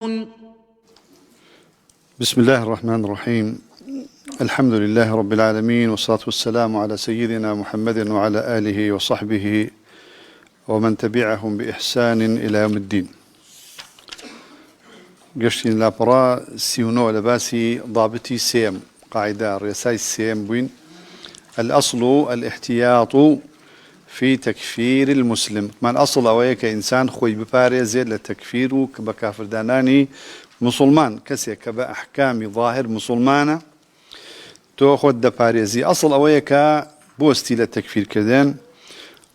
بسم الله الرحمن الرحيم. الحمد لله رب العالمين، والصلاة والسلام على سيدنا محمد وعلى آله وصحبه ومن تبعهم بإحسان إلى يوم الدين. قشتين لابرا سيونو لباسي ضابطي سيم قاعدة رساي سيم بوين. الأصل الاحتياط في تكفير المسلم. ما الأصل أويك إنسان خوي بباريزي لتكفيره كبكافر داناني مسلمان كسي كبا أحكام ظاهر مسلمانة تأخذ دباريزي. أصل أويك بوستي للتكفير كذن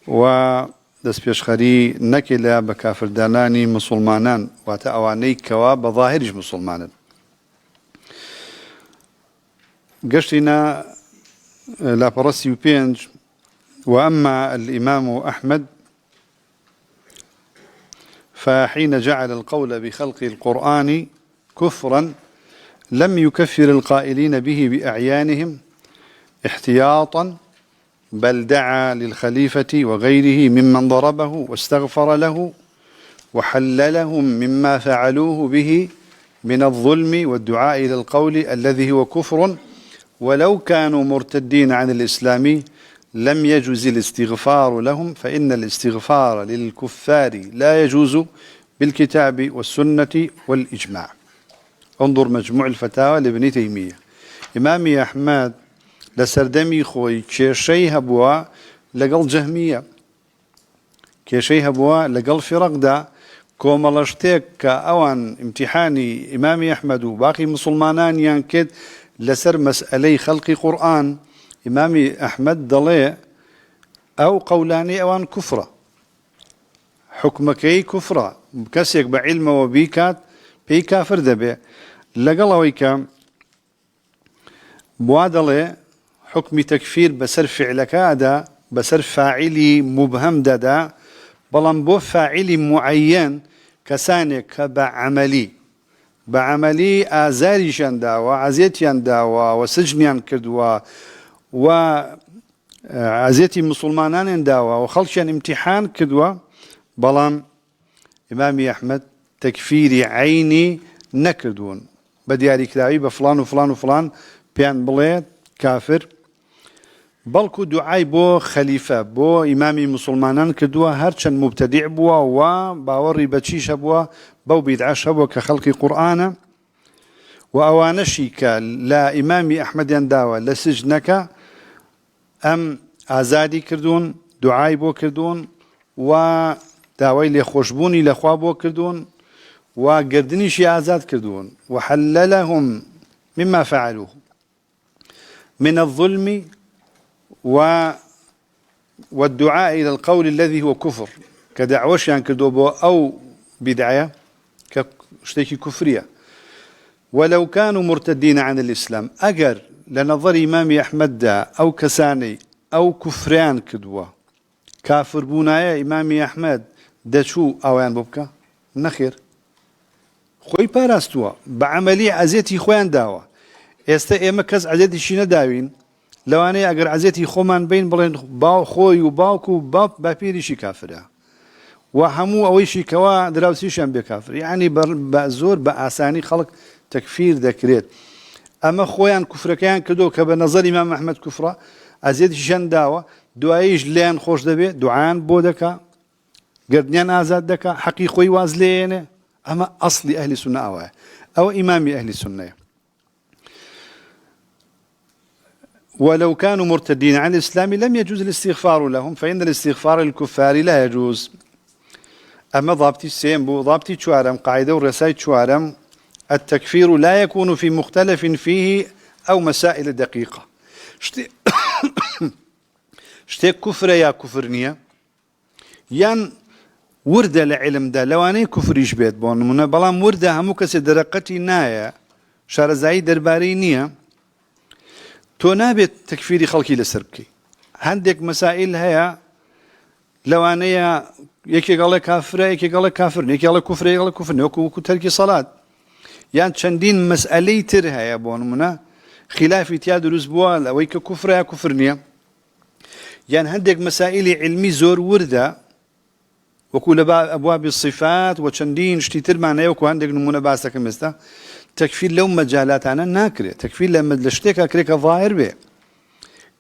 ودس بيشخري نكلا بكافر داناني مسلمانان وتأواني كوا بظاهرش مسلمانا. قشتنا لا برسي وبينج. وأما الإمام أحمد فحين جعل القول بخلق القرآن كفرا لم يكفر القائلين به بأعيانهم احتياطا، بل دعا للخليفة وغيره ممن ضربه واستغفر له وحللهم مما فعلوه به من الظلم والدعاء إلى القول الذي هو كفر، ولو كانوا مرتدين عن الإسلام لم يجوز الاستغفار لهم، فإن الاستغفار للكفار لا يجوز بالكتاب والسنة والإجماع. انظر مجموع الفتاوى لابن تيمية. إمامي أحمد لسردمي خوي كيشي هبوا لقل جهمية، كيشي هبوا لقل فرق دا كومالشتك كأوان امتحاني إمامي أحمد وباقي مسلمانان ينكد لسر مسألي خلق قرآن. إمامي أحمد ضلي أو قولاني أوان كفرة حكمكي كفرة كسيك بعلم وبيكات بي كافر دبي لقلويك بوادلي حكم تكفير بسر فعلك هذا بسر فاعلي مبهم دادا بلان بو فاعلي معين كسانك بعملي آزاري شنداوا عزيتيان داوا وسجنيان كردوا وعزيتي مسلمانان داوا وخلشان امتحان كدوا بلان إمامي أحمد تكفيري عيني نكردون بدياري كلاوي بفلان وفلان وفلان بيان بلاد كافر، بلكو دعاي بو خليفة بو إمامي مسلمانان كدوا هرشان مبتدع بوا وباوري بتشيش بوا بو بيدعش بوا كخلق قرآن وأوانشيك لا إمامي أحمد ينداوا لسجنك أم آزادي كردون دعاي بو كردون وداوي لخوشبوني لخوابو كردون وقردنيشي آزاد كردون وحللهم مما فعلوه من الظلم والدعاء إلى القول الذي هو كفر كدعوش يعني كردوبو أو بدعية كشتيكي كفرية. ولو كانوا مرتدين عن الإسلام أجر لنظر إمامي أحمد دا أو كساني أو كفران كدوا كافر بونايا إمامي أحمد دا شو أوان ببكا نخير خوي باراستوا بعملي عزيتي خوان داوا استا اما كز عزيتي شي نداوين لو انا اگر عزيتي خومان بين بلين باو خوي وباوكو باب بابيري شي كافر وهمو اوي شي كوا دراوسي شان بكافر يعني بزور باساني خلق تكفير ذكريت. اما خويان كفركان كدو كبنظر امام احمد كفره عزيتي شان داوا دعايش لين خوش دبي دعان بودكا قردنيان آزاد دكا حقي خوي وازلين. أما أصل أهل السنة أو إمام أهل السنة. ولو كانوا مرتدين عن الإسلام لم يجوز الاستغفار لهم، فإن الاستغفار للكفار لا يجوز. أما ضابطي السيمبو ضابطي شوارم قاعدة ورسائل شوارم التكفير لا يكون في مختلف فيه أو مسائل دقيقة. شتي كفر يا كفرنية ين ورده لعلم ده لواني كفر يشبيت بون من بلام ورده همو كسي درقتي نايا شارزاي درباري نية تو نابت تكفيري خلقي لسربكي عندك مسائل هيا لواني يكي قال كافر يكي قال كافر يكي قال كفر يكي قال كفر وكو تركي صلاة يعني شندين مسألي ترها يا بون منا خلافي تياد الأسبوع ويك كفر يا كفر نية يعني عندك مسائل علمي زور ورده وكل أبواب الصفات وشندين اشتيتر معناه وكو عندك نمونة باسك مستا تكفير لو مجالات أنا ناكره تكفير لما لشتك كريك ظاهر به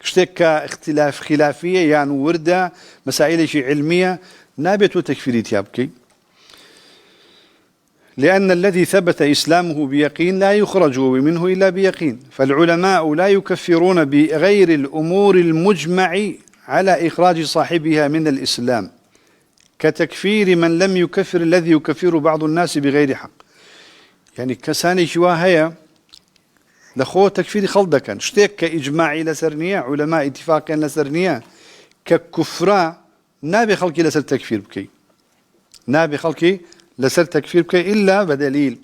اشتك اختلاف خلافية يعني وردة مسائل شيء علمية نابت وتكفيريت يابكي لأن الذي ثبت إسلامه بيقين لا يخرج منه إلا بيقين فالعلماء لا يكفرون بغير الأمور المجمع على إخراج صاحبها من الإسلام كتكفير من لم يكفر الذي يكفر بعض الناس بغير حق يعني كساني شواهية لخو تكفير خلدكا اشتيك كإجماعي لسرنية علماء اتفاقا لسرنية ككفراء نابي خلقي لسر تكفير بكي نابي خلقي لسر تكفير بكي إلا بدليل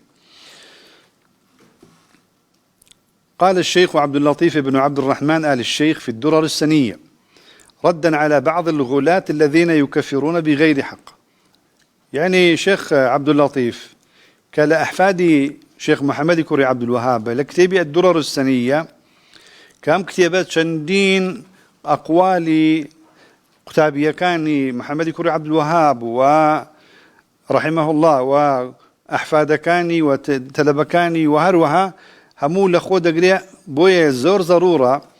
قال الشيخ عبد اللطيف بن عبد الرحمن آل الشيخ في الدرر السنية ردا على بعض الغلاة الذين يكفرون بغير حق يعني شيخ عبد اللطيف كالأحفادي شيخ محمد كوري عبد الوهاب لكتابي الدرر السنية كام كتابات شندين أقوالي كتابية كان محمد كوري عبد الوهاب ورحمه الله وأحفاد كاني وتلبكاني وهروها همو لخو دقريا بويا زور ضرورة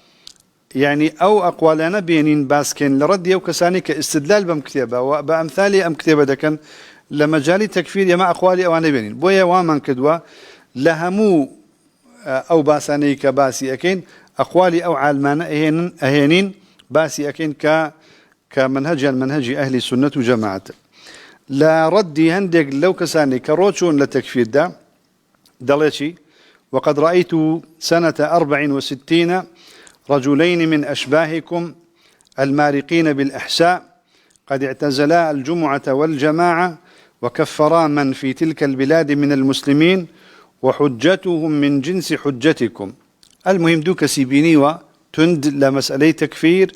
يعني أو أقوالنا بينين باسكن لرد يو كساني كاستدلال بمكتبة وبأمثالي أم كتابة دكن لمجالي تكفير يما أقوالي أو أنا بينين بويا ومن كدوا لهمو أو باساني كباسي أكين أقوالي أو عالمان أهينين باسي أكين كمنهج المنهج أهل السنة وجماعة لا ردي هندق لو كساني كروتشون لتكفير دا دليتي وقد رأيت سنة 64 رجلين من أشباهكم المارقين بالإحساء قد اعتزلا الجمعة والجماعة وكفرا من في تلك البلاد من المسلمين وحجتهم من جنس حجتكم المهم دوك سيبيني وتند لمسألة تكفير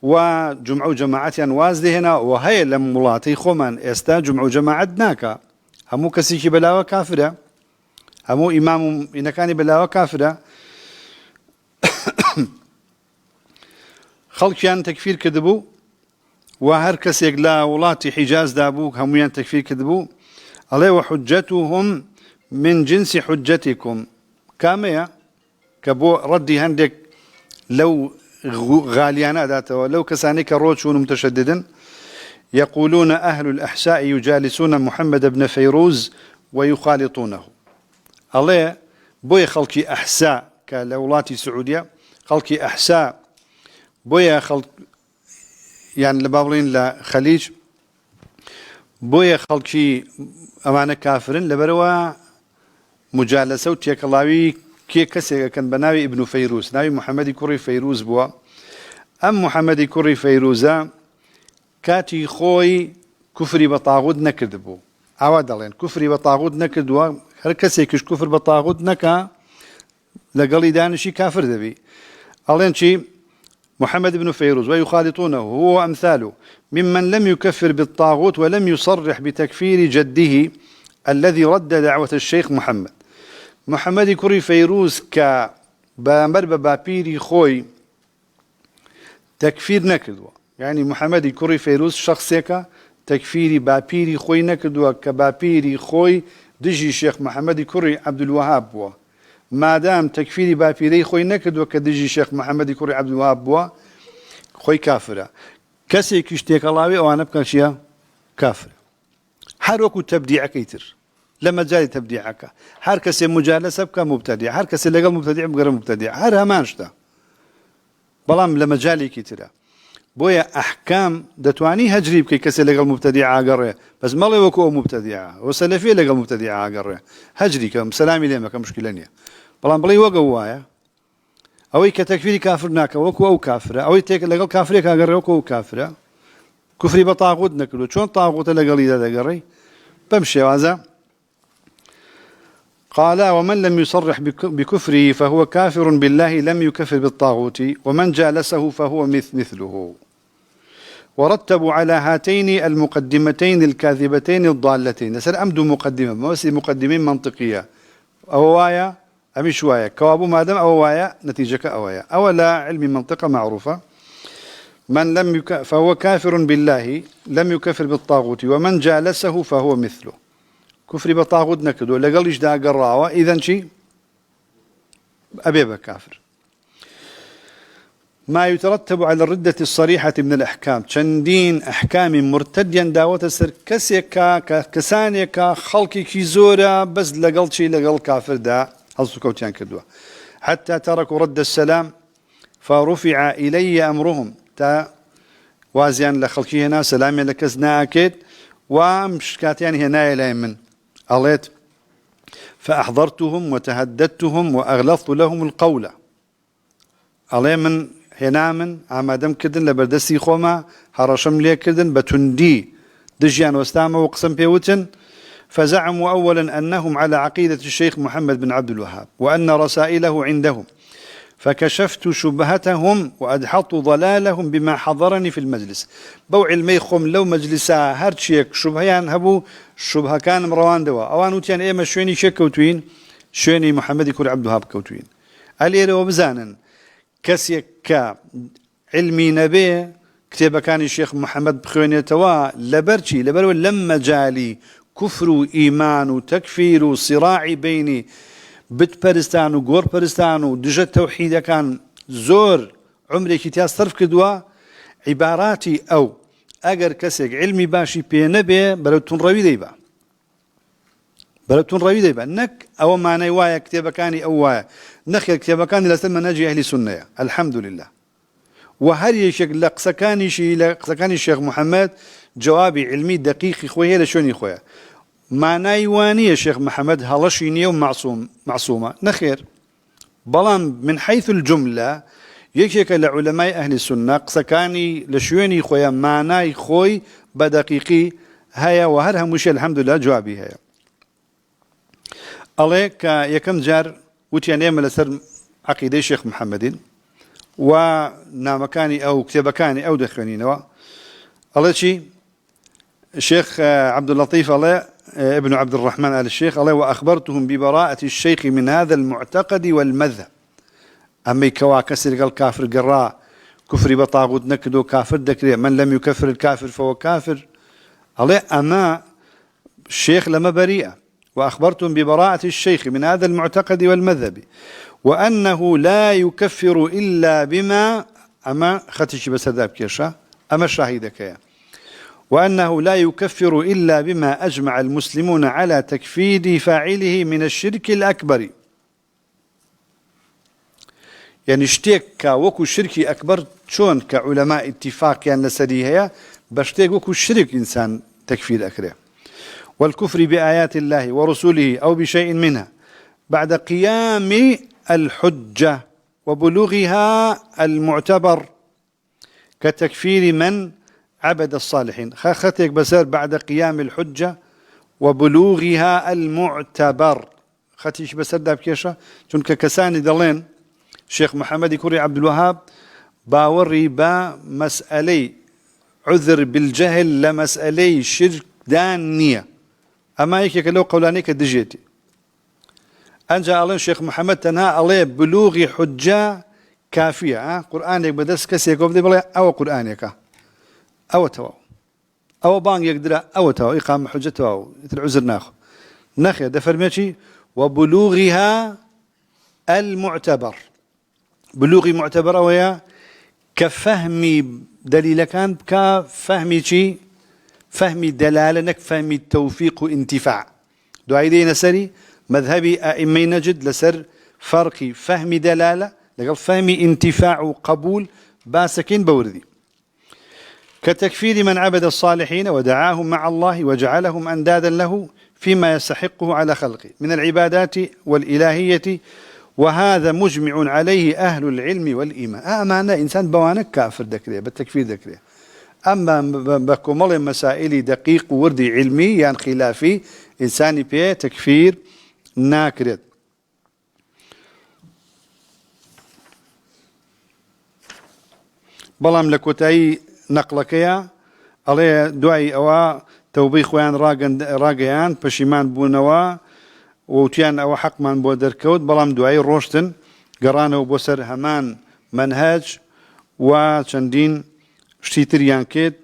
وجمع جماعة وازده هنا وهي لم ملاطي خمان استا جمع جماعة ناكا همو كسيكي بلاوة كافرة همو إمام إن كان بلاوة كافرة خلقيان تكفير كذبو وهر كسيك لا ولاتي حجاز دابوك هميان تكفير كذبو عليه وحجتهم من جنس حجتكم كامية كبو ردي هندك لو غاليانا ذاته لو كسانيك روتشون متشددا يقولون أهل الأحساء يجالسون محمد بن فيروز ويخالطونه عليه بوي خلقي أحساء كالولاتي سعودية خلقي أحساء بويا خلق يعني لبابلين لخليج بويا خلقي أمانة كافرين لبروا مجالسة وتيك الله كي كسي كان بناوي ابن فيروز ناوي محمد كوري فيروز بوا أم محمد كوري فيروزا كاتي خوي كفري بطاغوت نكذبو عواد الله كفري بطاغوت نكذبو هر كسي كش كفر بطاغوت نكا لقالي دانشي كافر ذبي الله شي محمد بن فيروز ويخالطونه هو وأمثاله ممن لم يكفر بالطاغوت ولم يصرح بتكفير جده الذي رد دعوة الشيخ محمد كوري فيروز كبامر بابيري خوي تكفير نكدوا يعني محمد كوري فيروز شخصيك تكفيري بابيري خوي نكدوا كبابيري خوي دجي شيخ محمد كوري عبد الوهاب بوا ما دام تكفيري بابيري خوي نكدوا كدجي شيخ محمد كوري عبد الوهاب بوا خوي كافرة كسي كشتيك الله وانا بكاشيا كافرة حروكو تبديع كيتر لما جاي تبديعك هر كسي مجالسة بك مبتدع هر كسي لقل مبتدع بقرا مبتدع هر همانشتا بلام لما جالي كيترا بويا أحكام دتواني هجري بكي كسي لقل مبتدع عقره بس مالي وكو مبتدع وسلفي لقل مبتدع عقره هجري كم سلامي لما كمشكلة نية بلام بلي وقوايا أو كتكفيري كافرناك وكو أو كافرة أو تيك لقل كافريك عقره وكو كافرة كفري بطاغوت نكلو شون طاغوت لقل إذا قري بمشي وازا قال ومن لم يصرح بكفره فهو كافر بالله لم يكفر بالطاغوت ومن جالسه فهو مثله ورتبوا على هاتين المقدمتين الكاذبتين الضالتين سر أمد مقدمة ما بس مقدمين منطقية أوايا أمي شوية كوابو ما دام أوايا نتيجة أوايا أولا علم منطقة معروفة من لم فهو كافر بالله لم يكفر بالطاغوت ومن جالسه فهو مثله كفر بطاغوت نكدو لقلش دا قراوة إذن شي أبي بكافر. ما يترتب على الردة الصريحة من الأحكام شندين أحكام مرتديا داوة سر كسيكا كسانيكا خلقي كيزورا بس لقل شي لقل كافر دا هالسكوتيان كدوا حتى تركوا رد السلام فرفع إلي أمرهم تا وازيان لخلقي هنا سلامي لكزنا أكيد ومشكاتيان هنا إلي من أليت فأحضرتهم وتهددتهم وأغلظت لهم القول ألي من هنا من عمادم كدن لبردسي خوما هرشم لي كدن بتندي دجيان واستعمى وقسم بيوتن فزعموا أولا أنهم على عقيدة الشيخ محمد بن عبد الوهاب وأن رسائله عندهم فكشفت شبهتهم وأدحضت ضلالهم بما حضرني في المجلس بو علمي خم لو مجلسا هرشيك شبهيان هبو شبهة كان مروان دوا أوان وتيان إيما شويني شيك كوتوين شويني محمد يكون عبد الوهاب كوتوين أليري وبزانا كسيك علمي نبي كتاب كان الشيخ محمد بخويني توا لبرشي لبرو لما جالي كفر إيمان وتكفير صراع بيني بت برستان وغور برستان ودجا التوحيد كان زور عمري كتيا صرف كدوا عباراتي أو أجر كسيك علمي باشي بينبي بلوتون روي ديبا بلوتون روي ديبا نك أو ما نيوايا كتاب كاني أو وايا نخير كتاب كاني لسلم نجي أهل سنة الحمد لله وهل يشك لقسكاني شي لقسكاني الشيخ محمد جوابي علمي دقيق خويا لشوني خويا ما نايواني يا شيخ محمد هلشيني معصومة نخير بلان من حيث الجملة يكيك لعلماء أهل السنة قسكاني لشوني خويا ما ناي خوي بدقيقي هيا وهرها مشي الحمد لله جوابي هيا عليك يكم جار وتياني ملسر عقيدة الشيخ محمد ونامكاني أو كتابكاني أو دخانينوا الله شي الشيخ عبد اللطيف الله ابن عبد الرحمن آل الشيخ الله وأخبرتهم ببراءة الشيخ من هذا المعتقد والمذهب أما يكوا كسر قال كافر قراء كفر بطاغوت نكدو كافر دكري من لم يكفر الكافر فهو كافر الله أما الشيخ لما بريئة وأخبرتهم ببراءة الشيخ من هذا المعتقد والمذهب وأنه لا يكفر إلا بما أما ختش بس هذا بكيشة أما شاهدك يا وأنه لا يكفر إلا بما أجمع المسلمون على تكفير فاعله من الشرك الأكبر يعني اشتيك وكو شركي أكبر شون كعلماء اتفاق يعني لسريها باشتيك وكو الشرك إنسان تكفير أكره والكفر بآيات الله ورسوله أو بشيء منها بعد قيام الحجة وبلوغها المعتبر كتكفير من عبد الصالحين خاختك بسر بعد قيام الحجة وبلوغها المعتبر خاتيش بسر داب كيشة چونك كساني دلين شيخ محمد كوري عبد الوهاب باوري با مسألي عذر بالجهل لمسألي شرك دانية أما يكيك لو قولانيك دجيتي أنجا ألين شيخ محمد تنها عليه بلوغ حجة كافية قرآنك بدس كسيك وبدي بلا أو قرآنك أو تواو أو بان يقدر أو تواو إقامة حجة تواو العذر ناخي دفرميتي وبلوغها المعتبر بلوغي معتبر ويا كفهمي دليل كان كفهمي شي فهمي دلالة نك فهمي توفيق وانتفاع دعايدي نسري مذهبي أئمي نجد لسر فرقي فهمي دلالة لقل فهمي انتفاع وقبول باسكين بوردي كتكفير من عبد الصالحين ودعاهم مع الله وجعلهم أندادا له فيما يستحقه على خلقه من العبادات والإلهية وهذا مجمع عليه أهل العلم والإيمان معنى إنسان بوانك كافر دكريه بالتكفير دكريه أما بكمل مسائل دقيق وردي علمي يعني خلافي إنساني بيه تكفير ناكرد بلام لكوتاي نقلك يا عليه دعي أو توبيخ ويان راقيان بشيمان بونوا وتيان أو حق من بودر كود بلام دعي روشتن قرانه وبسر همان منهج وشندين شتيتريان كيد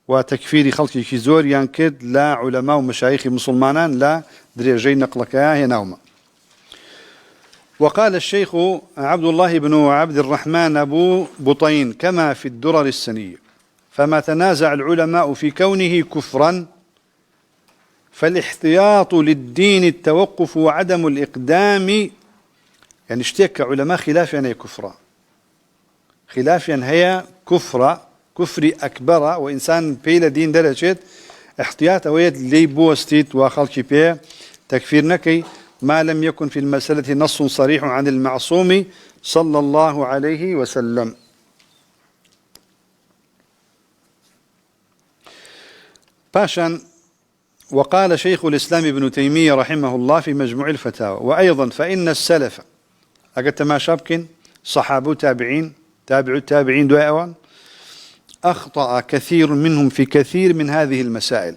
وتكفير خلقي زور ينكد لا علماء ومشايخ مسلمان لا دريجي نقلك يا نوما. وقال الشيخ عبد الله بن عبد الرحمن أبو بطين كما في الدرر السنية: فما تنازع العلماء في كونه كفرا فالاحتياط للدين التوقف وعدم الإقدام، يعني اشتكى علماء خلاف يعني كفرا، خلاف يعني هي كفر أكبر وإنسان بيل دين درجة احتياط ويد لي بوستيت وخلق بيه تكفير نكي ما لم يكن في المسألة نص صريح عن المعصوم صلى الله عليه وسلم. باشا وقال شيخ الإسلام ابن تيمية رحمه الله في مجموع الفتاوى: وأيضا فإن السلف أقدت ما شابكن صحابة تابعين تابعوا التابعين دعوان أخطأ كثير منهم في كثير من هذه المسائل،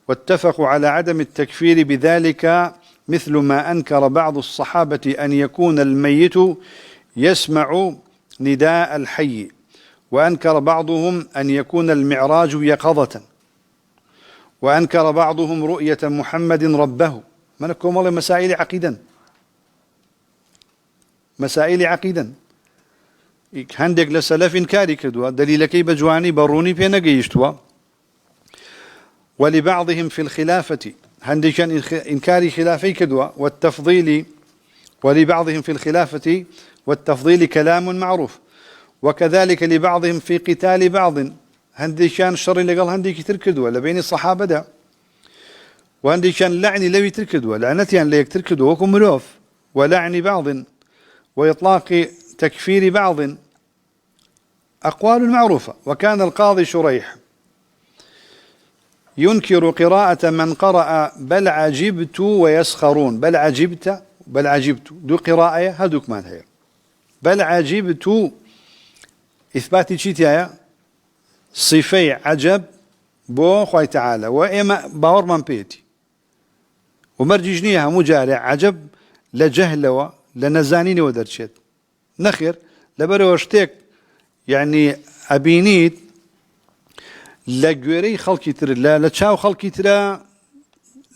واتفقوا على عدم التكفير بذلك، مثل ما أنكر بعض الصحابة أن يكون الميت يسمع نداء الحي، وأنكر بعضهم أن يكون المعراج يقظة، وأنكر بعضهم رؤية محمد ربه. منكم والله مسائل عقيدا هندق لسلف إنكاري كدوا دليلكي بجواني بروني بينا قيشتوا. ولبعضهم في الخلافة هندك إنكاري خلافي كدوا والتفضيل، ولبعضهم في الخلافة والتفضيل كلام معروف، وكذلك لبعضهم في قتال بعض هنديشان الشر اللي قال هنديك تركدوا لبين الصحابة دا، وهنديشان لعني لو يتركدوا لعنتي أن لا يتركدوا وكم ملوف، ولعن بعض وإطلاق تكفير بعض، أقوال معروفة. وكان القاضي شريح ينكر قراءة من قرأ بل عجبت ويسخرون. بل عجبت دو قراءة هدوك مان هي بل عجبت إثباتي شيتيا صفي عجب بو خوي تعالى وإما باور من بيتي ومرججنيها مجارع عجب لجهل لنزانين ودرشت نخير لبروشتك يعني أبينيت لجوري خلقي تر لا لتشاو خلقي ترى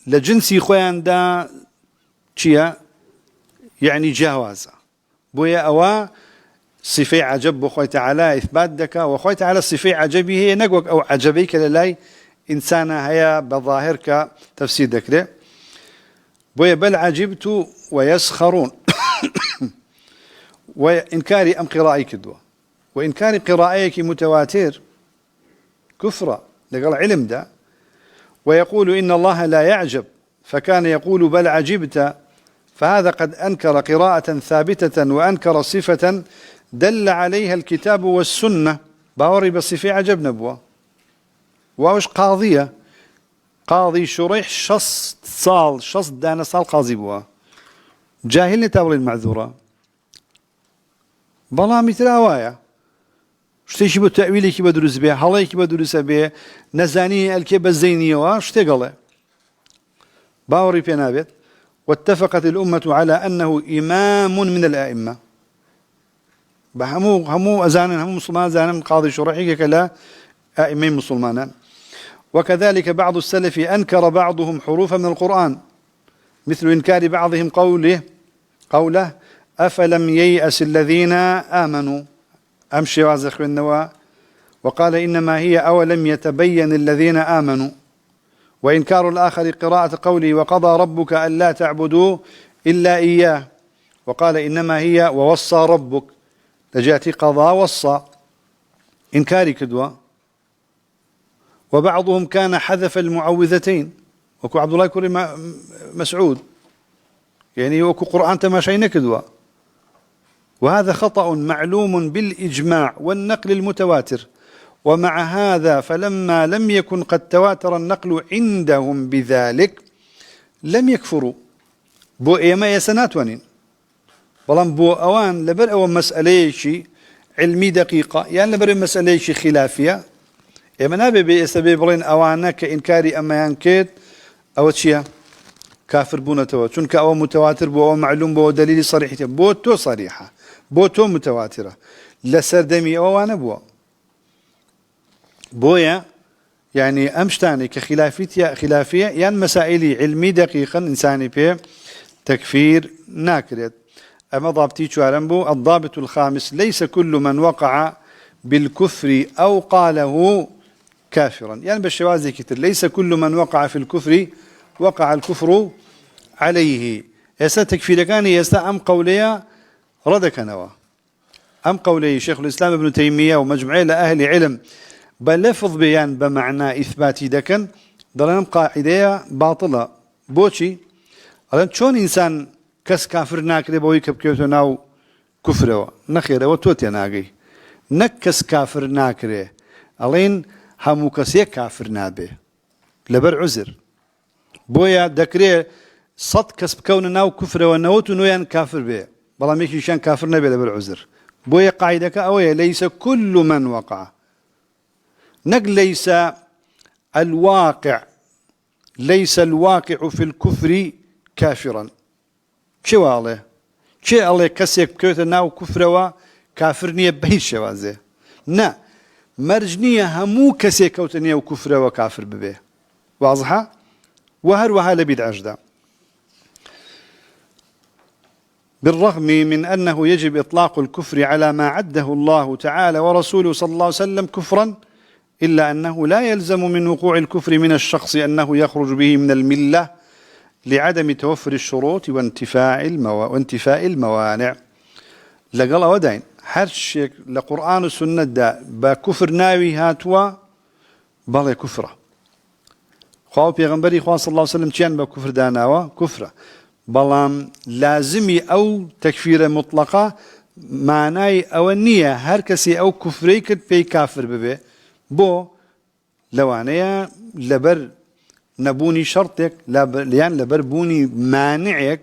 لجنسي خوان دا تشيا يعني جوازة بويا أوا صفي عجب بخوي تعالى إثبات دكا وخوي تعالى صفي عجبي هي نقوك أو عجبيك للاي إنسانة هي بظاهرك تفسير دكري بويا بل عجبت ويسخرون وإنكاري أم قراءي كدوة وإنكاري قراءيك متواتر كفرة لقال علم ده. ويقول إن الله لا يعجب فكان يقول بل عجبت، فهذا قد أنكر قراءة ثابتة وأنكر صفة دل عليها الكتاب والسنة. باوري بصفة عجب نبوة ووش قاضية قاضي شريح شص دانا صال قاضي بوا جاهل نتابل المعذورة بلا متراوايا شتيشي بالتأويل كي بدرس به حالي كي بدرس به نزاني الكيب الزينية واشتغله باوري بينابت. واتفقت الأمة على أنه إمام من الأئمة همو أزانا همو مسلمان زانا قاضي شرحي كلا أئمين مسلمان. وكذلك بعض السلف أنكر بعضهم حروفا من القرآن، مثل إنكار بعضهم قوله أفلم ييأس الذين آمنوا أمشي وازخ النواة، وقال إنما هي أولم يتبين الذين آمنوا. وإنكار الآخر قراءة قوله وقضى ربك ألا تعبدوا إلا إياه، وقال إنما هي ووصى ربك لجاتي قضى وصى إنكار كدوة. وبعضهم كان حذف المعوذتين وكو عبد الله كوري مسعود يعني وكو قرآن تماشين كدوة، وهذا خطأ معلوم بالإجماع والنقل المتواتر. ومع هذا فلما لم يكن قد تواتر النقل عندهم بذلك لم يكفروا بو إيما يسنات ونين بلان بو أوان لبر أوان مسألة شي علمي دقيقة يعني لبر مسألة شي خلافية إيما نابي بيسبب بلين أوانا كإنكاري أما ينكيد أو تشيا كافر بونا توا چونك أو متواتر بو أو معلوم بو دليل صريح بو تو صريحة بو تو متواترة لسردمي أوانا بو بويا يعني أمشتاني خلافية يعني مسائل علمي دقيقا إنساني بيه تكفير ناكرت. أما ضابطي شوارنبو الضابط الخامس: ليس كل من وقع بالكفر أو قاله كافرا. يعني بالشوازي كتير ليس كل من وقع في الكفر وقع الكفر عليه. يسا تكفير كان يسا أم قوليا ردك نوا أم قولي شيخ الإسلام ابن تيمية ومجموعة لأهل علم بلفظ بيان بمعنى إثباتي دكن ضلنا قاعدة باطلة بوشي ألان شون إنسان كس كافر ناكري بوي كبكيوتو ناو كفره نخيره وتوتي ناقي نكس كافر ناكري ألين همو كسي كافر نابي لبر عذر بويا دكري صد كس بكون ناو كفره ونوتو نويان كافر بي بلا ميكي شان كافر نبي لبر عذر بويا قاعدك أويا ليس كل من وقع نقل ليس الواقع في الكفر كافرا. شو عليه؟ شو عليه كسيك بكوت ناو كفر وكافرنية بهيش شوازه؟ نا مرجنية همو كسيك كوتنية وكفر وكافر ببه. واضحة؟ وهروها لبيد عجدة. بالرغم من أنه يجب إطلاق الكفر على ما عده الله تعالى ورسوله صلى الله عليه وسلم كفرا، إلا أنه لا يلزم من وقوع الكفر من الشخص أنه يخرج به من الملة لعدم توفر الشروط وانتفاء الموانع. لقال ودين حرشك لقرآن السنة دا بكفر ناوي هاتوا بلا كفرة. خواه بيغنبري خواه صلى الله عليه وسلم كيان بكفر داناوا كفرة بلام لازمي أو تكفير مطلقة معناي أو النية هر كسي أو كفري كد بي كافر ببي بو لوانيا لبر نبوني شرطك ليان لبر بوني مانعك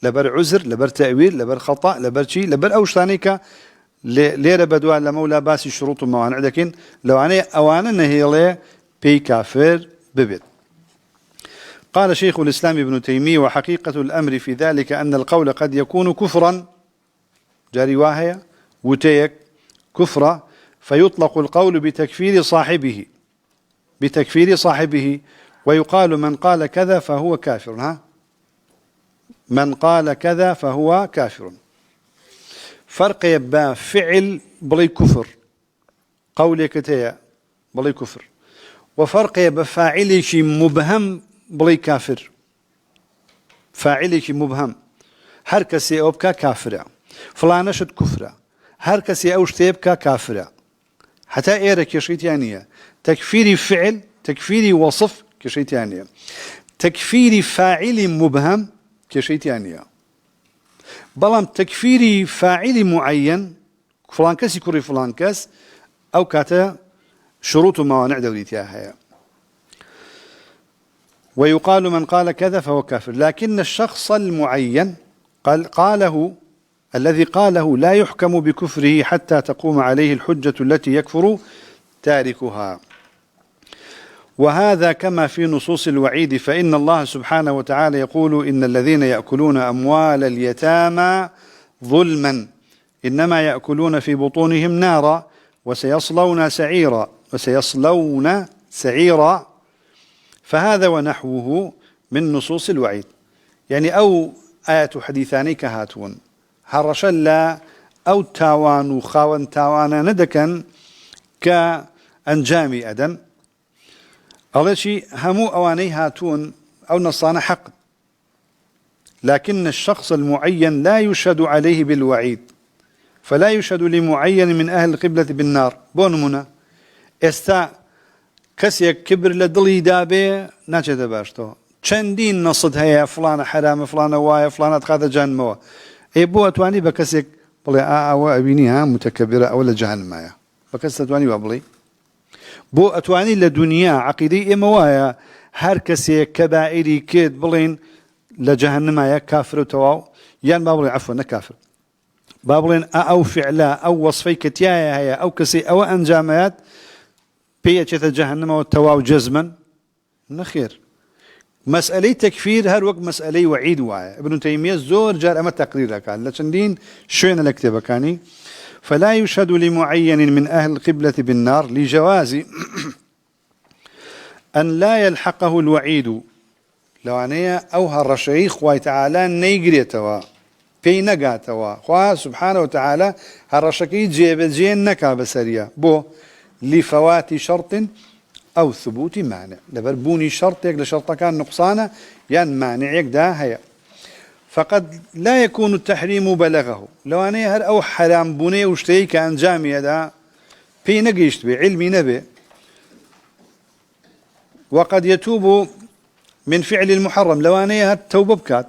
لبر عذر لبر تأويل لبر خطأ لبر شيء لبر أوشتانيك ليرة بدوا لمولا باسي شروط وموانع لكن لوانيا أوانا نهيلي بي كافر ببيت. قال شيخ الإسلام ابن تيمية: وحقيقة الأمر في ذلك أن القول قد يكون كفرا جاري واهية وتيك كفرا فيطلق القول بتكفير صاحبه ويقال من قال كذا فهو كافر. من قال كذا فهو كافر. فرق يبقى فعل بلي كفر قولي كتيا بلي كفر، وفرق يبقى فاعلي شي مبهم بلي كافر. فاعلي شي مبهم هر كسي أوبكا كافرة فلانة شد كفرة هر كسي أوشتي يبكا كافرة. حتى إيرك كشيت يعني تكفيري فعل تكفيري وصف كشيت يعني تكفيري فاعل مبهم كشيت يعني بلام تكفيري فاعل معين فلان كسي كوري فلان كس أو كاتا شروط وموانع دوليتها هي. ويقال من قال كذا فهو كافر، لكن الشخص المعين قاله الذي قاله لا يحكم بكفره حتى تقوم عليه الحجة التي يكفر تاركها. وهذا كما في نصوص الوعيد، فإن الله سبحانه وتعالى يقول: إن الذين يأكلون أموال اليتامى ظلما إنما يأكلون في بطونهم نارا وسيصلون سعيرا. فهذا ونحوه من نصوص الوعيد. يعني أو آيات حديثاني كهاتون هرشلا أو تاوان وخاون تاوانا ندكا كأنجامي أدن الله شيء همو أواني هاتون أو نصانا حق، لكن الشخص المعين لا يشهد عليه بالوعيد، فلا يشهد لمعين من أهل القبلة بالنار. بونمنا استا كسيك كبر لدلي دابي ناجد باشتو چندين نصد هيا فلان حرام فلان وايا فلان اتخاذ جهنم اي بو اتواني بكسيك بلي او ابيني ها متكبره او لجهنم مايا بكسيك اتواني بابلي بو اتواني لدنيا عقيدي اموايا هر كسيك كبائري كيد بلين لجهنم مايا كافر تواو يعني بابلي عفوا كافر بابلين او فعلا او وصفي كتيايا هيا او كسي او انجامات بيئة جهنم والتواو جزما نخير. مسألة تكفير هر وقت مسألة وعيد واعي. ابن تيمية زور جار أما تقرير كان لكن دين شوين الكتابة كاني فلا يشهد لمعين من أهل القبلة بالنار لجواز أن لا يلحقه الوعيد لو أنيا أو هالرشعي خوي تعالى نيجريتوا في نقاتوا خواه سبحانه وتعالى هالرشكي جيب جين نكا بسريا بو لفوات شرط أو ثبوت مانع لبربوني شرط يك لشرط كان نقصانه يعني مانع يك ده هي فقد لا يكون التحريم بلغه لو أنيا هر أو حرام بني وشتي كان جامي ده في نقيشت بعلمي نبي وقد يتوب من فعل المحرم لو أنا التوبة بكات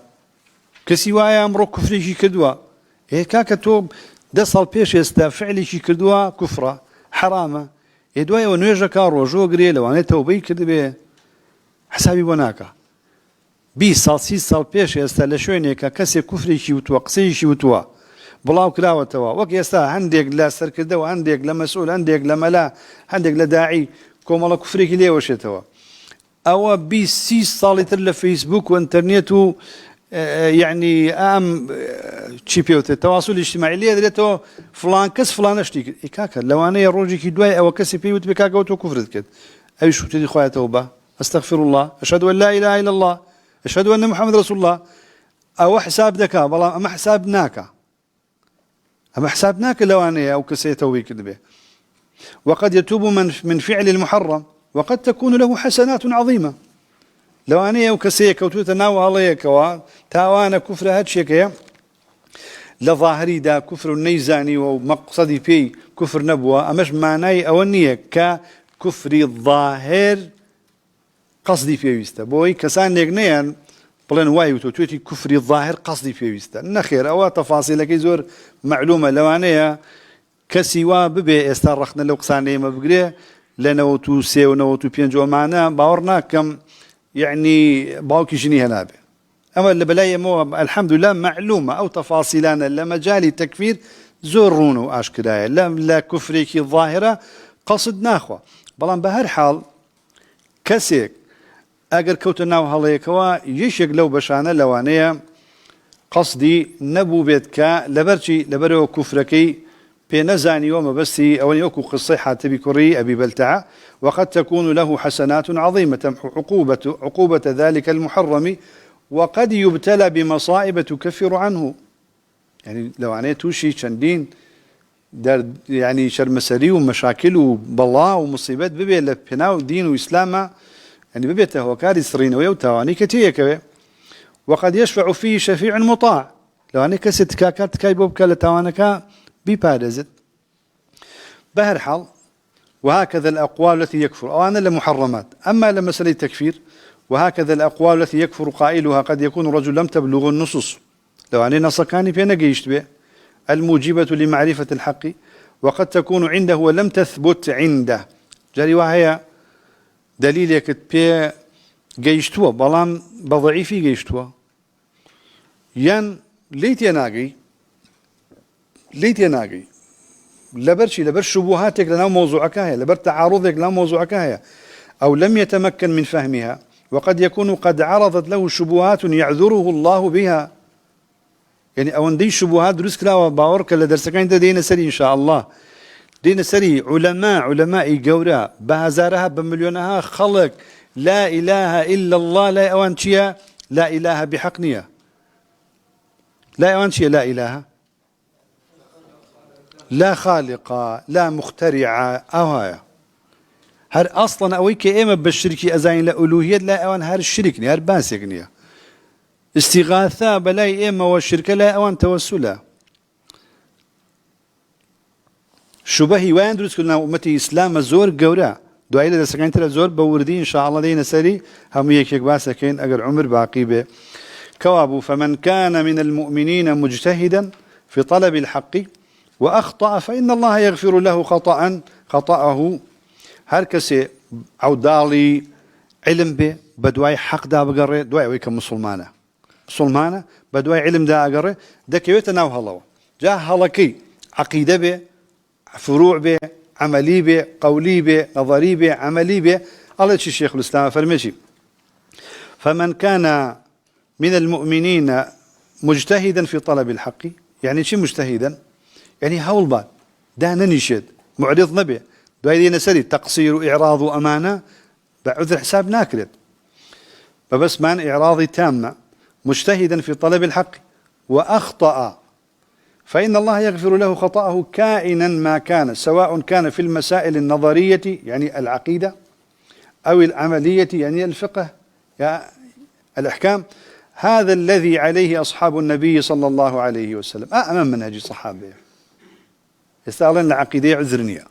كسوايا أمر كفر شي كدوا إيه كاك توب دصل بيش يستا فعل شي كدوا كفرة حرامة يدوايا ونوجا كارو جو قري لو أنا توبي كدبي حسابي وناكا بي صال سي صال بيش يستا لشوينيكا كسي كفر شي وتوا قسي شي وتوا بلاو كلاوة توا وك يستا عندك لا سركدا وعندك لا مسؤول عندك لا ملا عندك لا داعي كوم الله كفرك ليه وش توا أو بي سي صالتر لفيسبوك وانترنت يعني تشيبيوت التواصل الاجتماعي اللي دريتو فلان كس فلان اشتي كاكا لو انا روجي كي دواي او كسي بيوت بكاكا وتو كفرت كد اي شو تدي خويا توبه استغفر الله اشهد ان لا اله الا الله اشهد ان محمد رسول الله او حساب دكا والله ما حسابناك اما حسابناك لو انا او كسي توي كذبه وقد يتوب من فعل المحرم وقد تكون له حسنات عظيمة لو أنا وكسيك وتتناوى عليك تاوانا كفر هاتشيك لظاهري دا كفر النيزاني ومقصدي في كفر نبوة أمش معناي أولنية ككفر الظاهر قصدي في ويستا بوي كسان يقنيان بلان واي وتوتي كفر الظاهر قصدي في ويستا نخير أو تفاصيل كيزور معلومة لو أنا كسيوا ببي استرخنا لو قصاني ما بقريه لنوتو سي ونوتو بينجو معنا باورنا كم يعني باوكي شني هنابه اما اللي بلاي مو الحمد لله معلومه او تفاصيلنا لمجال تكفير زورون واشكرايا لا كفريك الظاهره قصد ناخوا بلان بهر حال كسيك اگر كوتنا وهليكوا يشق لو بشانه لوانيه قصدي نبو بيتك لبرشي لبرو كفركي بنزاني وما بسي أو يوكو قصي حاتبي كري أبي بلتعة وقد تكون له حسنات عظيمة تمحو عقوبة ذلك المحرم وقد يبتلى بمصائب تكفر عنه يعني لو عنيتو شي شندين دار يعني شرمسري ومشاكل وبلاء ومصيبات ببي لبناو دين وإسلام يعني ببيته هو كاري سرين ويوتاواني كتية وقد يشفع فيه شفيع مطاع لو أنا كست كاكات كايبوب كالتاوانكا ببارزت بهر حال وهكذا الأقوال التي يكفر أو أنا لمحرمات أما لمسألة التكفير وهكذا الأقوال التي يكفر قائلها قد يكون رجل لم تبلغ النصوص لو أن نص كان في نجيشت به الموجبة لمعرفة الحق وقد تكون عنده ولم تثبت عنده جاري وهي دليل يكت بي جيشتوا بلان بضعيفي جيشتوا ين ليت يناقي لبر شبهاتك لنا موضوعك هي لبر تعارضك لنا موضوعك هي أو لم يتمكن من فهمها وقد يكون قد عرضت له شبهات يعذره الله بها يعني أو دي شبهات درس كلا وباورك لدرسكين دينا سري إن شاء الله دينا سري علماء جورا بهزارها بمليونها خلق لا إله إلا الله لا أوانشيا لا إله بحقنية لا أوانشيا لا إله لا خالق لا مخترع أوهايا هر أصلا أويك إما بالشركي أزاين لألوهية لا أوان هر الشركني هر باسقني استغاثة بلاي إما والشركة لا أوان توسلا شبهي وين درس كلنا أمتي إسلام الزور جورا دعاء إذا سكنت الزور بوردي إن شاء الله لينا سري هم يكيك باسكين أجر عمر باقي كوابو فمن كان من المؤمنين مجتهدا في طلب الحق وأخطأ فإن الله يغفر له خطأه هركسي عودالي علم به بدواي حق دا بقري دواي ويك مسلمانة بدواي علم دا أقري دا كيوتا ناو هلو جاه هلكي عقيدة به فروع به عملي به قولي به نظري به عملي به الله تشي شيخ الإسلام فرمشي فمن كان من المؤمنين مجتهدا في طلب الحق يعني شي مجتهدا يعني هول بات دهنا نشد معرض نبي دوائي نسري تقصير إعراض وأمانة بعذر حساب ناكرد فبس من إعراض تامة مجتهدا في طلب الحق وأخطأ فإن الله يغفر له خطأه كائنا ما كان، سواء كان في المسائل النظرية يعني العقيدة أو العملية يعني الفقه يعني الأحكام. هذا الذي عليه أصحاب النبي صلى الله عليه وسلم أمام منهج الصحابة يستعلن العقيدة عذرنية،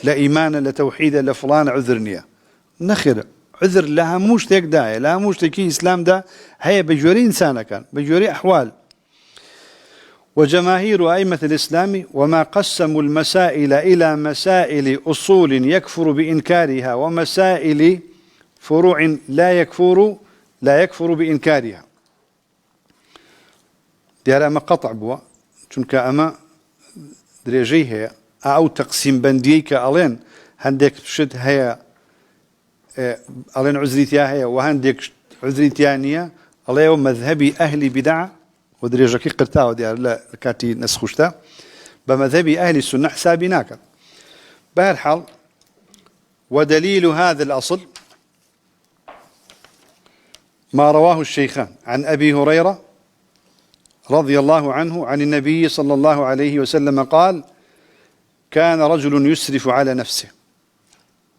لا إيمان لا توحيد لا فلان عذرنية نخر عذر لها موش تيك داية لها موش تيكي إسلام دا هي بجوري إنسانا كان بجوري أحوال. وجماهير أئمة الإسلام وما قسموا المسائل إلى مسائل أصول يكفر بإنكارها ومسائل فروع لا يكفر بإنكارها. ديار أما قطع بوا چونك أما دريجي هي أو تقسيم بنديك ألين هندك شد هي ألين عزريتيا هي وهندك عزريتيانية ألين مذهبي أهل بدعة ودريجك قرتاو ديار لا كاتي نسخشتا بمذهبي أهل السنة حسابناك. بهالحال ودليل هذا الأصل ما رواه الشيخان عن أبي هريرة رضي الله عنه عن النبي صلى الله عليه وسلم قال: كان رجل يسرف على نفسه.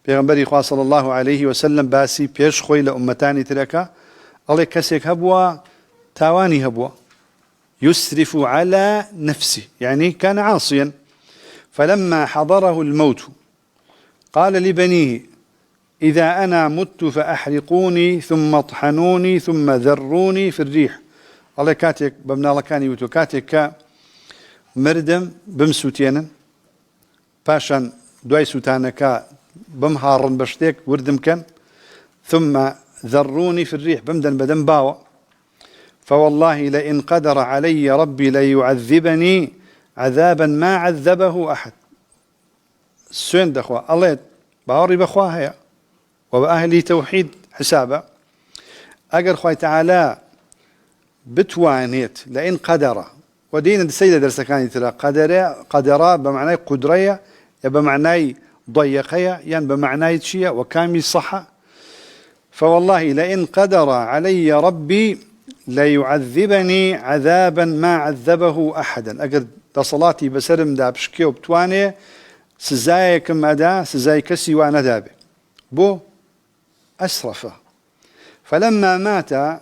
پیغمبری خواه صلى الله عليه وسلم باسي پیش خوی لأمتانی ترکا الله کسیک هبوا تاواني هبوا يسرف على نفسه يعني كان عاصيا. فلما حضره الموت قال لبنيه: إذا أنا مت فأحرقوني ثم اطحنوني ثم ذروني في الريح. الله كاتك بمنا الله كان يوتو كاتك مردم بمسوتينا باشان دوای سوتانكا بمهارن بشتيك وردم كان ثم ذروني في الريح بمدن بدن باوا فوالله لئن قدر علي ربي ليعذبني عذابا ما عذبه أحد. السوين دخوا الله باوري بخوا هيا وبأهلي توحيد حسابه أجر خوي تعالى بتوانيت لئن قدر ودين السيدة درس كان ترى قدر بمعنى قدرية بمعنى ضيقية يعني بمعنى شيء وكامل صحة. فوالله لئن قدر علي ربي ليعذبني عذابا ما عذبه أحدا. أجر صلاتي بسرم دا بشكي وبتواني سزاي كم أدا سزاي كسي وأنا دابي بو أسرفه. فلما مات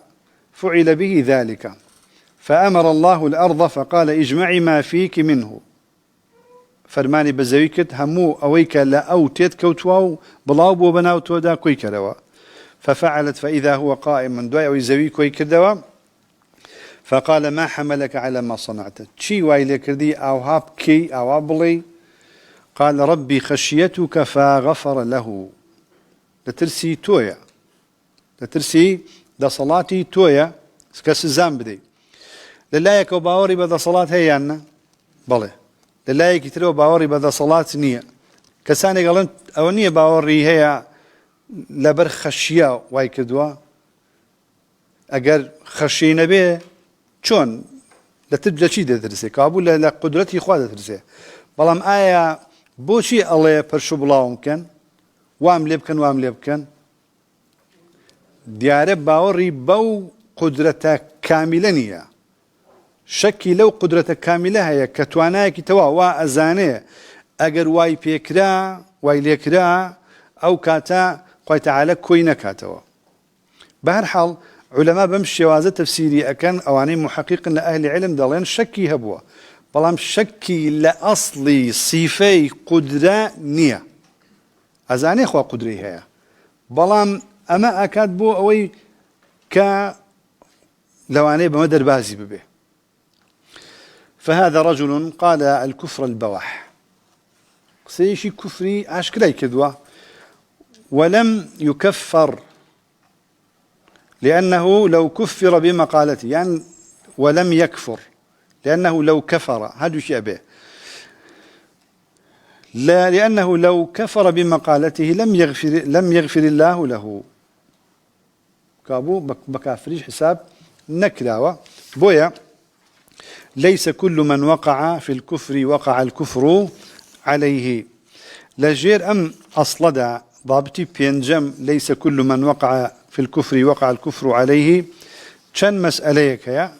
فعل به ذلك فأمر الله الأرض فقال: اجمعي ما فيك منه. فرماني بزويكت همو أويك لا أو تيتكوتواو بلاوب وبناو تودا كويكروا. ففعلت فإذا هو قائم من دوي أو يزويك ويكردوا فقال: ما حملك على ما صنعت شي وايلي كردي أو هابكي أو هابلي؟ قال: ربي خشيتك فغفر له. لترسي تويا لترسي دا صلاتي تويا كسزام بدي لله يكو باوري بدا صلاة هيانا بله لله يكترو باوري بدا صلاة نية كساني قالن او نية باوري هي لبر خشية واي كدوا اگر خشي نبي چون لتبدا شي درسي كابو لا قدرتي خواد درسي بلام آية بوشي الله برشو بلاهم كان وام لبكن دياره باوري بو قدرته كاملة نية شكي لو قدرته كاملة هي كتواناك توا وأزانه أجر واي بيكرا واي ليكرا أو كاتا قوي تعالى كوينة كاتوا. بهالحال علماء بمشي وازة تفسيري أكن أواني محقق لأهل علم دالين شكي هبوا بلام شكي لأصلي صفي قدرة نية أزاني خوا قدري هي بلام أما أكاد بو أوي لواني بمدر بازي ببه. فهذا رجل قال الكفر البواح سيشي كفري عشكري كدوا ولم يكفر لأنه لو كفر بمقالته يعني ولم يكفر لأنه لو كفر هذا شيء به لا لأنه لو كفر بمقالته لم يغفر الله له كابو بكافريش حساب نكلاوة بويا ليس كل من وقع في الكفر وقع الكفر عليه. لجير أم أصلدا ضابطي بينجم ليس كل من وقع في الكفر وقع الكفر عليه. كان مسألة يا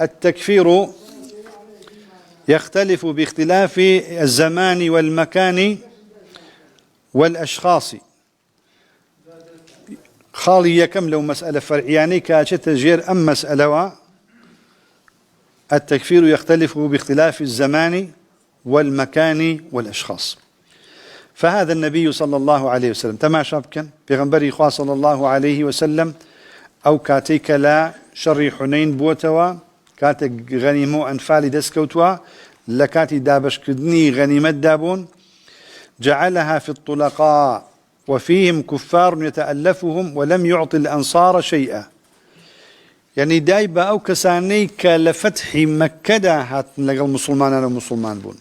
التكفير يختلف باختلاف الزمان والمكان والأشخاص. خالي كم لو مسألة فرعياني كاشت جير أم مسألة التكفير يختلف باختلاف الزمان والمكان والأشخاص. فهذا النبي صلى الله عليه وسلم تماشى بكن بغنبري خواه صلى الله عليه وسلم أو كاتيك لا شر حنين بوتوا كاتك غنيمو أنفال دسكوتوا لكاتي دابش كدني غنيمة دابون جعلها في الطلقاء وفيهم كفار يتألفهم ولم يعطي الأنصار شيئا. يعني دايبا أو كساني كلفتح مكة هات لقى المسلمان أنا مسلمان بون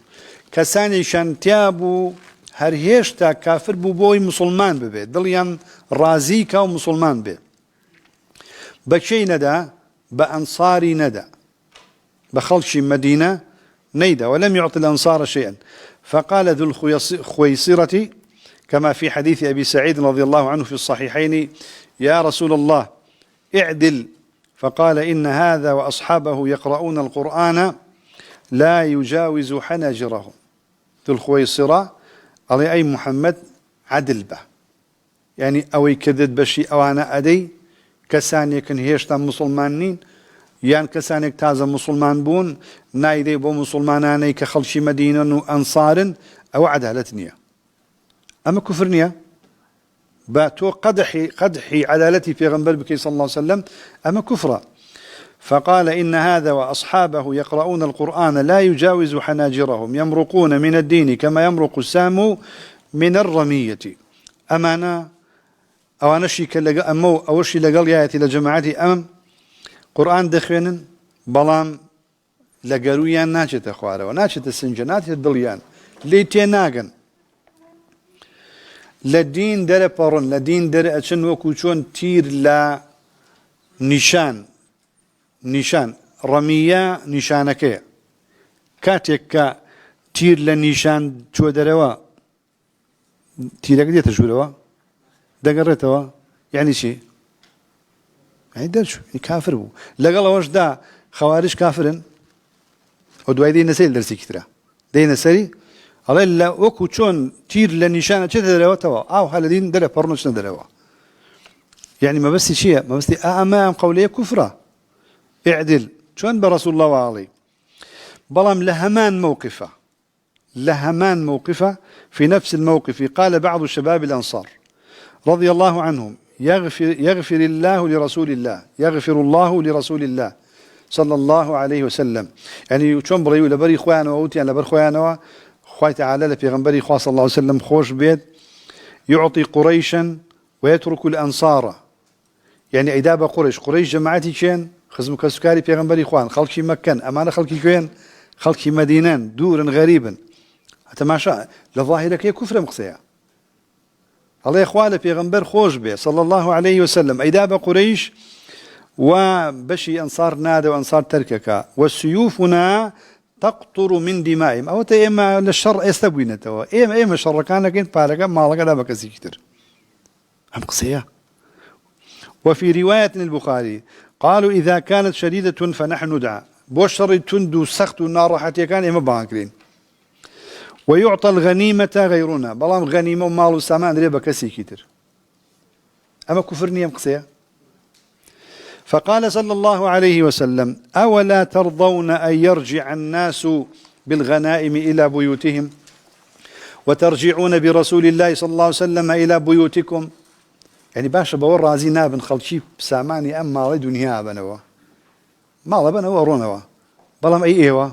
كساني شانتيابو هرهيشتا كافر بوي مسلمان ببي دليان رازيكا ومسلمان بي بشي ندى بأنصاري ندى بخلش مدينة نيدا ولم يعطي الأنصار شيئا. فقال ذو الخويصرة كما في حديث أبي سعيد رضي الله عنه في الصحيحين يا رسول الله اعدل. فقال إن هذا وأصحابه يقرؤون القرآن لا يجاوز حناجرهم. ذو الخويصرة قال أي محمد عدل به يعني أوي كذد بشي أوانا أدي كساني كن هيشتا مسلمانين يان كسانك تازا مسلمان بون نايدي بو مسلماناني كخلشي مدينة وأنصار أو عدالتنيا أما كفرنيا باتو قدحي عدالتي في غنبر بكي صلى الله عليه وسلم أما كفرا. فقال إن هذا وأصحابه يقرؤون القرآن لا يجاوز حناجرهم يمرقون من الدين كما يمرق السام من الرمية. أمانا أو أنشي كاللقاء أمو أوشي لقال ياتي لجماعتي أمام قرآن دخوين بلام لقرويان ناچت أخواره وناچت السنجنات الدليان ليتيناغن لدين در پرن لدين در اچن وكوچون تير لا نشان رمية نشانك كاتيك تير لنشان چو دروا تيرك دي تجوروا دقرتوا يعني شي يعني درشو يعني كافر بو لقال واش دا خوارج كافرن ودواي دي نسيل درسي كترا دي نسري الله لا وكو چون تير لنشانه چه دروا توا او هالدين در پرنوش ندروا يعني ما بس شيء ما بس امام قوليه كفره اعدل شون برسول الله عليه بلام لهمان موقفه في نفس الموقف قال بعض الشباب الأنصار رضي الله عنهم يغفر الله لرسول الله صلى الله عليه وسلم. يعني شون بريو لبري خوانه ووتي على بر خوانه خوي تعالى لبيغمبري خوا صلى الله عليه وسلم خوش بيت يعطي قريشا ويترك الأنصار. يعني إدابة قريش جماعتي كان خزم كسكاري بيغمبري خوان خلقي مكان أمانة خلقي كوين خلقي مدينان دورا غريبا حتى ما شاء لظاهرك هي كفر مقصية. الله إخوانه بيغمبر خوش به صلى الله عليه وسلم إدابة قريش وبشي أنصار نادى وأنصار تركك والسيوفنا تقطر من دمائهم أو إما للشر يستبوين توا إما الشر كان كنت بارك ما لقى لا بكسي كتير هم قصية. وفي رواية البخاري قالوا إذا كانت شديدة فنحن ندعى بوشر تندو سخت النار حتى كان إما بانكرين ويعطى الغنيمة غيرنا بلام غنيمة ومال سامان ريبا كسي كتير أما كفرني هم قصية. فقال صلى الله عليه وسلم أولا ترضون أن يرجع الناس بالغنائم إلى بيوتهم وترجعون برسول الله صلى الله عليه وسلم إلى بيوتكم. يعني باشا بور رازي نابن خلشي بساماني أم مالي دنيا بنوا مالا بنوا رونوا بلام أي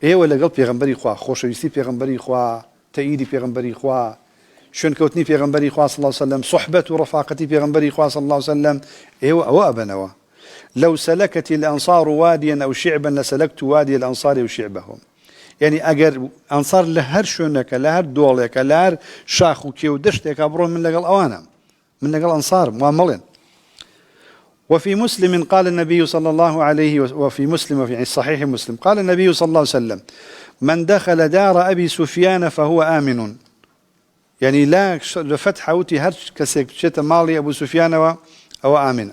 إيوه لقلب بيغمبري خوا خوشويستي بيغمبري خوا تأييدي بيغمبري خوا شون كوتني بيغمبري خوا صلى الله عليه وسلم صحبة ورفاقتي بيغمبري خوا صلى الله عليه وسلم إيوه أوابنوا. لو سلكت الأنصار واديا أو شعبا لسلكت وادي الأنصار وشعبهم. يعني أجر أنصار لهر شونك لهر دولك لهر شاخوكي ودشتك أبرون من لقل أوانا من لقل أنصار معاملين وفي مسلم قال النبي صلى الله عليه وفي مسلم وفي صحيح مسلم قال النبي صلى الله عليه وسلم من دخل دار أبي سفيان فهو آمن. يعني لا فتح أوتي هرش كسيك شت مالي أبو سفيان أو آمن.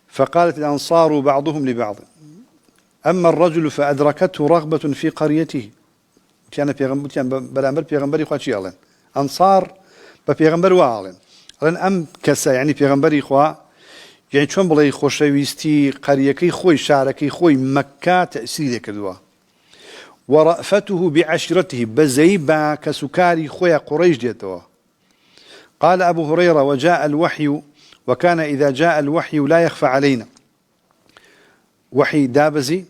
فقالت الأنصار بعضهم لبعض أما الرجل فأدركته رغبة في قريته. كان برامبر بيغمبري خواتي يالين أنصار ببيغمبر وعالين لأن أم كسا يعني بيغمبري خوا يعني شون بلاي خوشويستي قريكي خوي شاركي خوي مكة تأثير كدوا ورأفته بعشرته بزيبا كسكاري خويا قريش ديتوا. قال أبو هريرة وجاء الوحي وكان إذا جاء الوحي لا يخفى علينا. وحي دابزي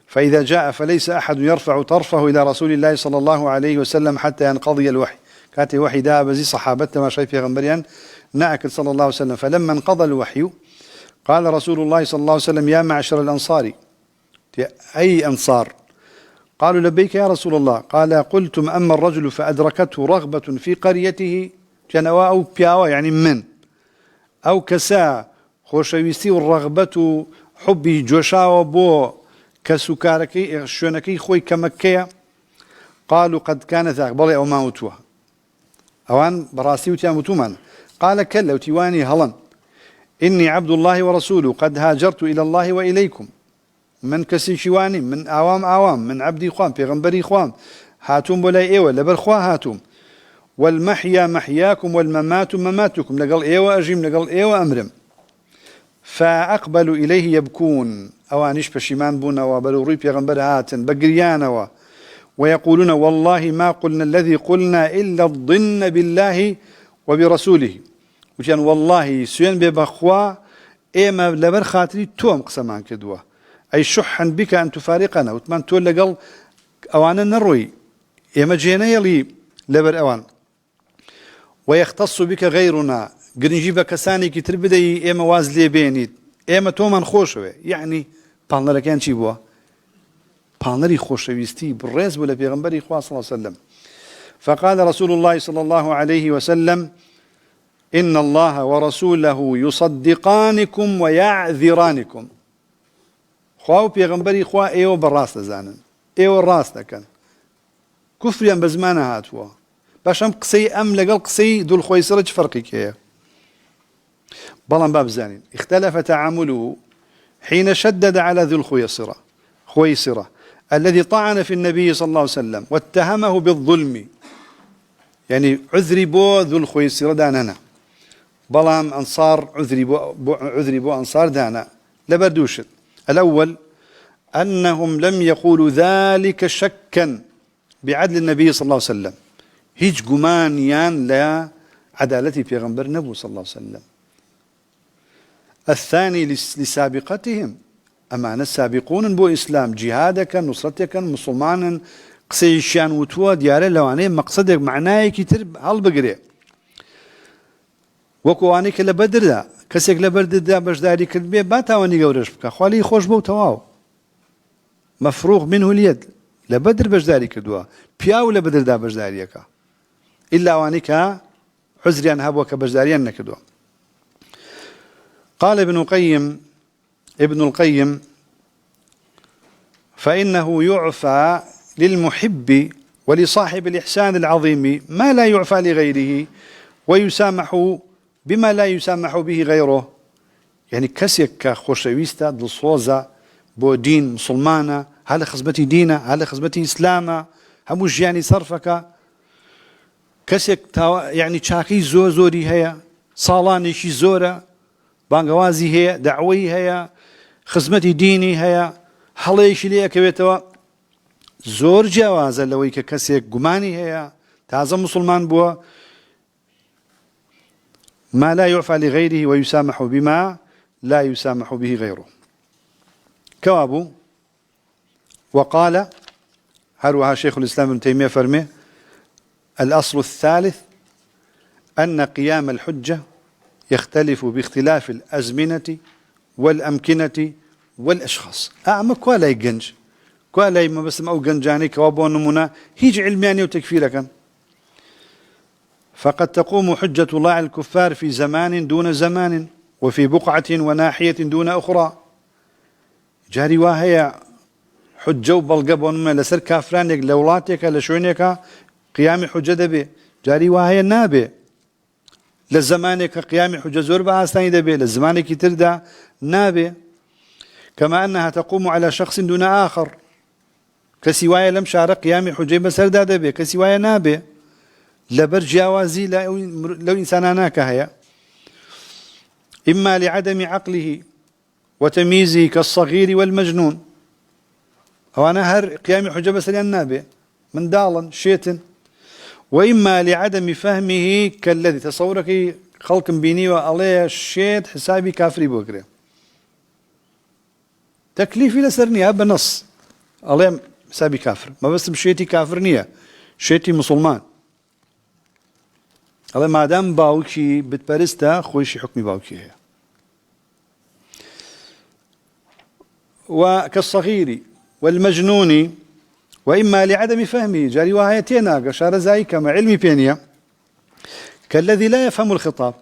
فإذا جاء فليس أحد يرفع طرفه إلى رسول الله صلى الله عليه وسلم حتى ينقضي الوحي. كانت وحي دابزي صحابتنا ما شايف في غنبريان ناكل صلى الله عليه وسلم. فلما انقضى الوحي قال رسول الله صلى الله عليه وسلم يا معشر الأنصار أي أنصار؟ قالوا لبيك يا رسول الله. قال قلتم أما الرجل فأدركته رغبة في قريته كان أو بياوة يعني من أو كسا خوشويستي والرغبة حبي جوشاوة بو كسكاركي شونكي خوي كمكية. قالوا قد كان ذاك بلي أو ما أتوه أوان براسي وتيامتومان. قال كلا وتيواني هلن إني عبد الله ورسوله قد هاجرت إلى الله وإليكم. من كسي شواني من عوام من عبدي خوام بيغنبري خوام هاتوم ولا إيوة لبر خوا هاتوم والمحيا محياكم والممات مماتكم لقل إيوة أجيم لقل إيوة أمرم. فأقبل إليه يبكون أوانيش بشيمان بونا وبلوري بيغنبر هاتن بقريانا ويقولون والله ما قلنا الذي قلنا إلا الظن بالله وبرسوله. وكان والله سوين ببخوا إيما لبر خاطري توم قسمان كدوا أي شحا بك أن تفارقنا وتمان تقول لقل أوانا نروي إيما جينا يلي لبر أوان ويختص بك غيرنا قرنجي بكساني كتر بدي إيما واز لي بيني إيما تومان خوشوه يعني بالنا لكان شي بوا بالنري خوشويستي بالرز ولا بيغنبري إخوة صلى الله عليه وسلم. فقال رسول الله صلى الله عليه وسلم إن الله ورسوله يصدقانكم ويعذرانكم. خواو بيغنبري إخوة إيو بالراس زانن إيو الراس لكن كفريا بزمانها هاتوا باش أم قصي أم لقل قصي ذو الخويصرة فرقي كيه. بلان باب زانين اختلف تعامله حين شدد على ذو خويصرة الذي طعن في النبي صلى الله عليه وسلم واتهمه بالظلم. يعني عذري بو ذو الخويصرة داننا بلام أنصار عذري بو أنصار دانا لبردوشت. الأول أنهم لم يقولوا ذلك شكا بعدل النبي صلى الله عليه وسلم هيج قمانيان لا عدالتي في غنبر نبو صلى الله عليه وسلم. الثاني لسابقتهم أما السابقون بو إسلام جهادك نصرتك مسلمان قسيشان وتوا دياره لواني مقصدك معناه كتير هل بقري وكواني كلا بدر دا كسيك لبرد دا بجداري كلبي باتاواني قورش بك خوالي خوش بو تواو مفروغ منه اليد لبدر بجداري كدوا بياو لبدر دا بجداريك إلا وانيك عذريان هابوك بجداريان كدوا. قال ابن القيم فإنه يعفى للمحب ولصاحب الإحسان العظيم ما لا يعفى لغيره ويسامح بما لا يسامح به غيره. يعني كسيك خوشويستا دلصوزا بو دين مسلمانا هل خزبتي دينا هل خزبتي إسلاما هموش يعني صرفك كسيك يعني تشاقي زوري هيا صالاني شي زورا بانقوازي هيا دعوي هيا خزمتي ديني هيا حڵەیەکی لێ ئەکەوێتەوە زۆر جیاوازە لەوەی کە کەسێک گومانی هەیە تازە مسلمان بووە ما لا يعفى لغيره ويسامح بما لا يسامح به غيره. كوابو وقال هروها شيخ الإسلام ابن تيمية فرمي الأصل الثالث أن قيام الحجة يختلف باختلاف الأزمنة والأمكنة والأشخاص. أعمق ولا يجنج ولا ما بس أو جنجاني كوابو نمونا هيج علماني وتكفيرك. فقد تقوم حجة الله على الكفار في زمان دون زمان وفي بقعة وناحية دون أخرى جاري وهي حجة وبلقبون من لسر كافرانك لولاتك لشونك قيام حجة دبي جاري وهي نابي لزمانك قيام حجة زور بأستاني دبي لزمانك تردى نابي كما أنها تقوم على شخص دون آخر كسوايا لم شارك قيام حجة بسر دبي كسوايا نابي لبرجاوازي لو إنساناناك هيا إما لعدم عقله وتمييزه كالصغير والمجنون أو أنا هر قيام حجة بسر النابي من دالا شيتن وإما لعدم فهمه كالذي تصورك خلق بيني وعليه الشيت حسابي كافري بوكري تكليفي لسرني هذا بنص عليه حسابي كافر ما بس بشيتي كافر نية شيتي مسلمان الله ما دام باوكي بتبرسته خويشي حكمي باوكي هي وكالصغير والمجنون وإما لعدم فهمه جاري وهايتينا قشار زي كما علمي بينيا كالذي لا يفهم الخطاب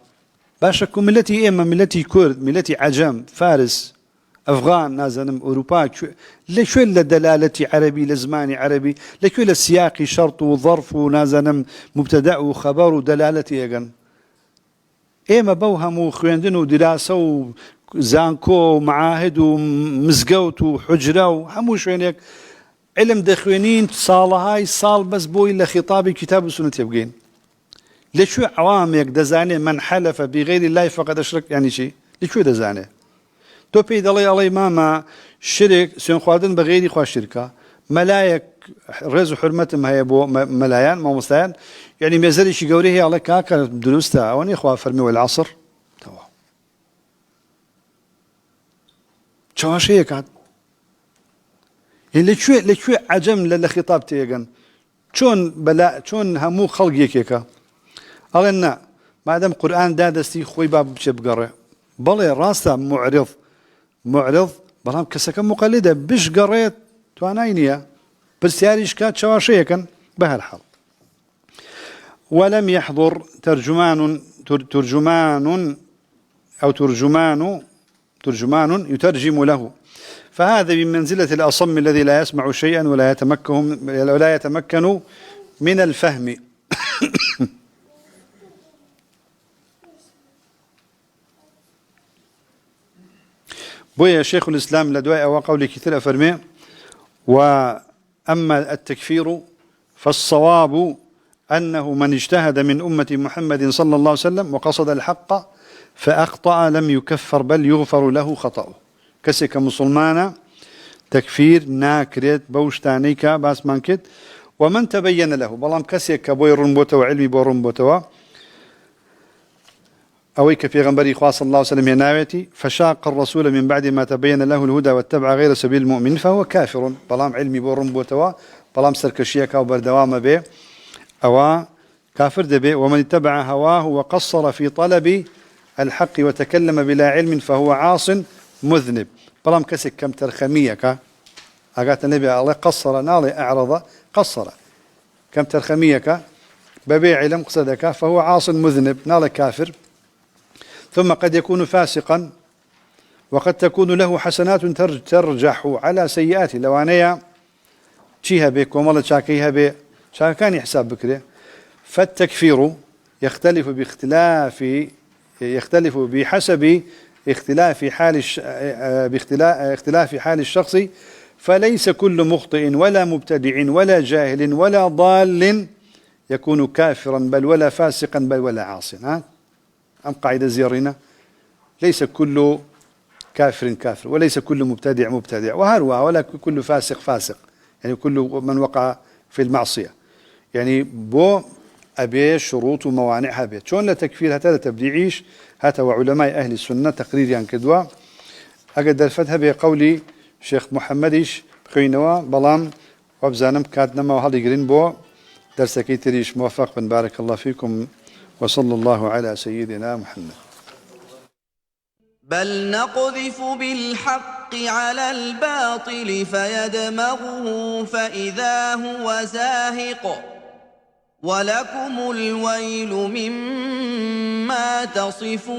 باشكو ملتي إما ملتي كرد ملتي عجم فارس أفغان نازنم أوروبا لشو دلالة عربي لزمان عربي لشو السياق شرط وظرف نازنم مبتدأ وخبر ودلالة يجن إما بوهم وخيندن ودراسة وزانكو ومعاهد ومزقوت وحجرة وحموش وينك علم دخوينين صال هاي صال بس بوي لخطاب كتاب السنة يبقين لشو عوامك دزاني من حلف بغير الله فقد أشرك يعني شيء لشو دزاني تو بيد الله ماما شرك سنخوادن بغير خوا شركة ملايك رز وحرمتهم هي بو ملايان ما مستعان يعني مازال شي قوري هي الله كاكا دروستا واني خوا فرمي والعصر توا شو شيء كان اللي شو عجم للخطاب تيجن شون بلا شون همو خلق يكيكا قالنا ما دام قرآن دادستي خوي باب بشبقره بلي راستا معرض بلام كسكن مقلدة بش قريت تواناينيا بس ياريش كات شواشيكا بهالحال ولم يحضر ترجمان أو ترجمان يترجم له فهذا من منزلة الأصم الذي لا يسمع شيئا ولا يتمكن من الفهم بويا شيخ الإسلام لدواء وقولي كثير فرمي وأما التكفير فالصواب أنه من اجتهد من أمة محمد صلى الله عليه وسلم وقصد الحق فأخطأ لم يكفر بل يغفر له خطأه كسك مسلمانا تكفير ناكرت بوشتانيك باس مانكت ومن تبين له بلام كسك بوي رنبوته وعلمي بو رنبوته أويك في غنبري صلى الله عليه وسلم يناويتي فشاق الرسول من بعد ما تبين له الهدى واتبع غير سبيل المؤمن فهو كافر بلام علمي بو رنبوته بلام سركشيك أو بردوام به أو كافر دبي ومن اتبع هواه وقصر في طلب الحق وتكلم بلا علم فهو عاص مذنب بلام كسك كم ترخميك أقات النبي الله قصر نالي أعرض قصر كم ترخميك ببيع علم قصدك فهو عاص مذنب نالي كافر ثم قد يكون فاسقا وقد تكون له حسنات ترجح على سيئاته لو أنا شيها بك ومالة شاكيها بك شاكاني حساب بكري فالتكفير يختلف بحسب اختلاف حال الشخص فليس كل مخطئ ولا مبتدع ولا جاهل ولا ضال يكون كافرا بل ولا فاسقا بل ولا عاصيا أم قاعدة زيارنا ليس كل كافر وليس كل مبتدع وهروها ولا كل فاسق يعني كل من وقع في المعصية يعني بو أبي شروط وموانعها بيت شون لا تكفير هذا تبديعيش هذا وعلماء أهل السنة تقرير يعني كدوا أقدر فتها بقولي شيخ محمديش بخينوا بلام وابزانم كاتنما وهذا يقرين بو درسكي تريش موفق بن بارك الله فيكم وصلى الله على سيدنا محمد بل نقذف بالحق على الباطل فيدمغه فإذا هو زاهق ولكم الويل مما تصفون